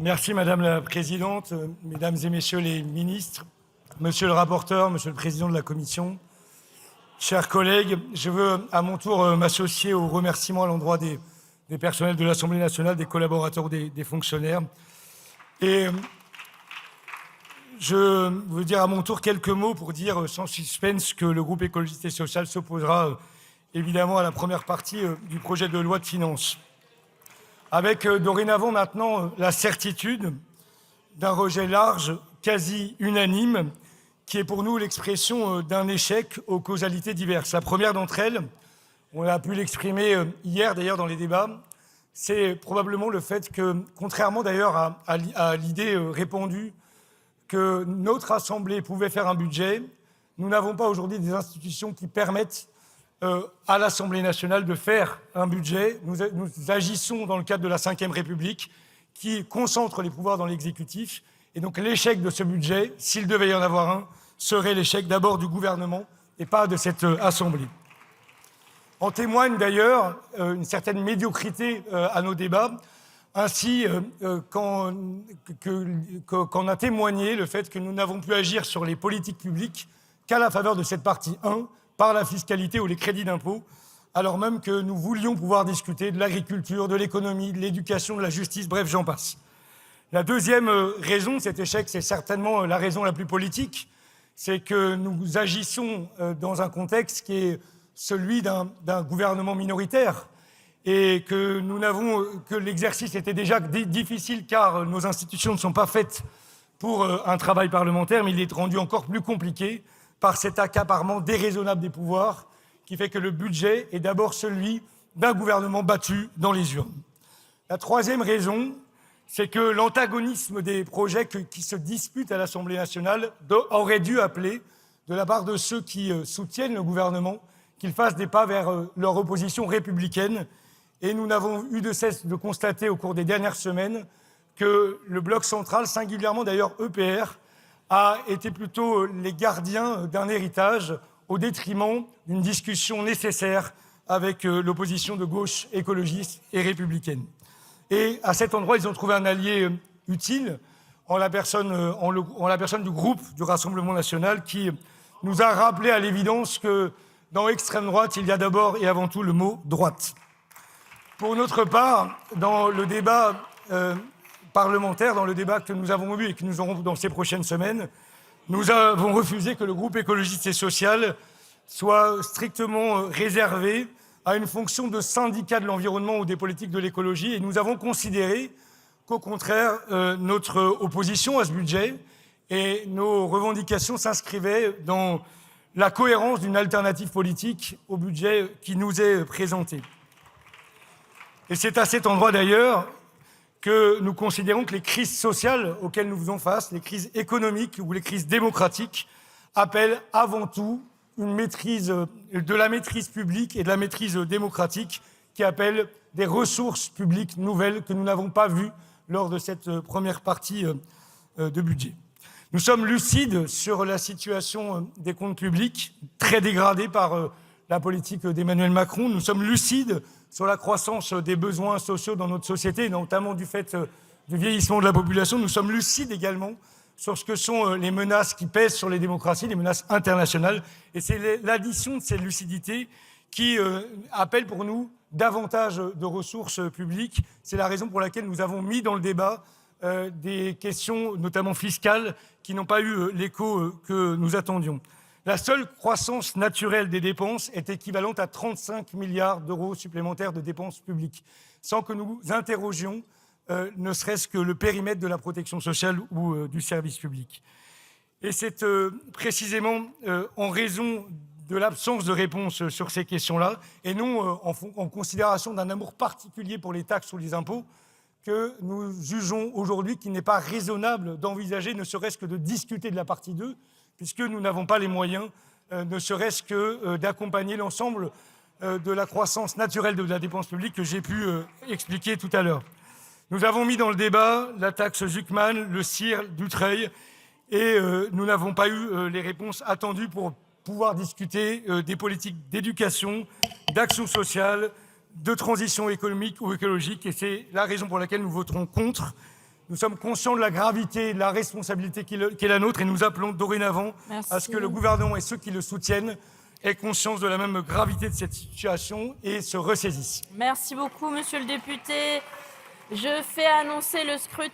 Merci Madame la Présidente, Mesdames et Messieurs les ministres, Monsieur le rapporteur, Monsieur le Président de la Commission, chers collègues, je veux à mon tour m'associer aux remerciements à l'endroit des personnels de l'Assemblée nationale, des collaborateurs ou des fonctionnaires. Et je veux dire à mon tour quelques mots pour dire sans suspense que le groupe écologiste et social s'opposera évidemment à la première partie du projet de loi de finances. Avec dorénavant maintenant la certitude d'un rejet large, quasi unanime, qui est pour nous l'expression d'un échec aux causalités diverses. La première d'entre elles, on a pu l'exprimer hier d'ailleurs dans les débats, c'est probablement le fait que, contrairement d'ailleurs à l'idée répandue que notre Assemblée pouvait faire un budget, nous n'avons pas aujourd'hui des institutions qui permettent à l'Assemblée nationale de faire un budget. Nous agissons dans le cadre de la Ve République qui concentre les pouvoirs dans l'exécutif. Et donc l'échec de ce budget, s'il devait y en avoir un, serait l'échec d'abord du gouvernement et pas de cette Assemblée. En témoigne d'ailleurs une certaine médiocrité à nos débats, ainsi qu'en a témoigné le fait que nous n'avons pu agir sur les politiques publiques qu'à la faveur de cette partie 1, par la fiscalité ou les crédits d'impôt, alors même que nous voulions pouvoir discuter de l'agriculture, de l'économie, de l'éducation, de la justice, bref, j'en passe. La deuxième raison de cet échec, c'est certainement la raison la plus politique, c'est que nous agissons dans un contexte qui est celui d'un gouvernement minoritaire et que l'exercice était déjà difficile car nos institutions ne sont pas faites pour un travail parlementaire, mais il est rendu encore plus compliqué par cet accaparement déraisonnable des pouvoirs qui fait que le budget est d'abord celui d'un gouvernement battu dans les urnes. La troisième raison, c'est que l'antagonisme des projets qui se disputent à l'Assemblée nationale aurait dû appeler, de la part de ceux qui soutiennent le gouvernement, qu'ils fassent des pas vers leur opposition républicaine. Et nous n'avons eu de cesse de constater au cours des dernières semaines que le bloc central, singulièrement d'ailleurs EPR, a été plutôt les gardiens d'un héritage au détriment d'une discussion nécessaire avec l'opposition de gauche écologiste et républicaine. Et à cet endroit, ils ont trouvé un allié utile en la personne du groupe du Rassemblement national qui nous a rappelé à l'évidence que dans l'extrême droite, il y a d'abord et avant tout le mot « droite ». Pour notre part, dans le débat parlementaire, dans le débat que nous avons eu et que nous aurons dans ces prochaines semaines, nous avons refusé que le groupe écologiste et social soit strictement réservé à une fonction de syndicat de l'environnement ou des politiques de l'écologie. Et nous avons considéré qu'au contraire, notre opposition à ce budget et nos revendications s'inscrivaient dans la cohérence d'une alternative politique au budget qui nous est présenté. Et c'est à cet endroit d'ailleurs que nous considérons que les crises sociales auxquelles nous faisons face, les crises économiques ou les crises démocratiques, appellent avant tout une maîtrise de la maîtrise publique et de la maîtrise démocratique qui appellent des ressources publiques nouvelles que nous n'avons pas vues lors de cette première partie de budget. Nous sommes lucides sur la situation des comptes publics, très dégradée par la politique d'Emmanuel Macron. Nous sommes lucides sur la croissance des besoins sociaux dans notre société, notamment du fait du vieillissement de la population. Nous sommes lucides également sur ce que sont les menaces qui pèsent sur les démocraties, les menaces internationales. Et c'est l'addition de ces lucidités qui appelle pour nous davantage de ressources publiques. C'est la raison pour laquelle nous avons mis dans le débat des questions, notamment fiscales, qui n'ont pas eu l'écho que nous attendions. La seule croissance naturelle des dépenses est équivalente à 35 milliards d'euros supplémentaires de dépenses publiques, sans que nous interrogions ne serait-ce que le périmètre de la protection sociale ou du service public. Et c'est précisément en raison de l'absence de réponse sur ces questions-là, et non en considération d'un amour particulier pour les taxes ou les impôts, que nous jugeons aujourd'hui qu'il n'est pas raisonnable d'envisager ne serait-ce que de discuter de la partie 2, puisque nous n'avons pas les moyens, ne serait-ce que d'accompagner l'ensemble de la croissance naturelle de la dépense publique que j'ai pu expliquer tout à l'heure. Nous avons mis dans le débat la taxe Zuckman, le CIR, Dutreil, et nous n'avons pas eu les réponses attendues pour pouvoir discuter des politiques d'éducation, d'action sociale, de transition économique ou écologique. Et c'est la raison pour laquelle nous voterons contre Nous sommes conscients de la gravité, de la responsabilité qui est la nôtre et nous appelons dorénavant à ce que le gouvernement et ceux qui le soutiennent aient conscience de la même gravité de cette situation et se ressaisissent. Merci beaucoup, monsieur le député. Je fais annoncer le scrutin.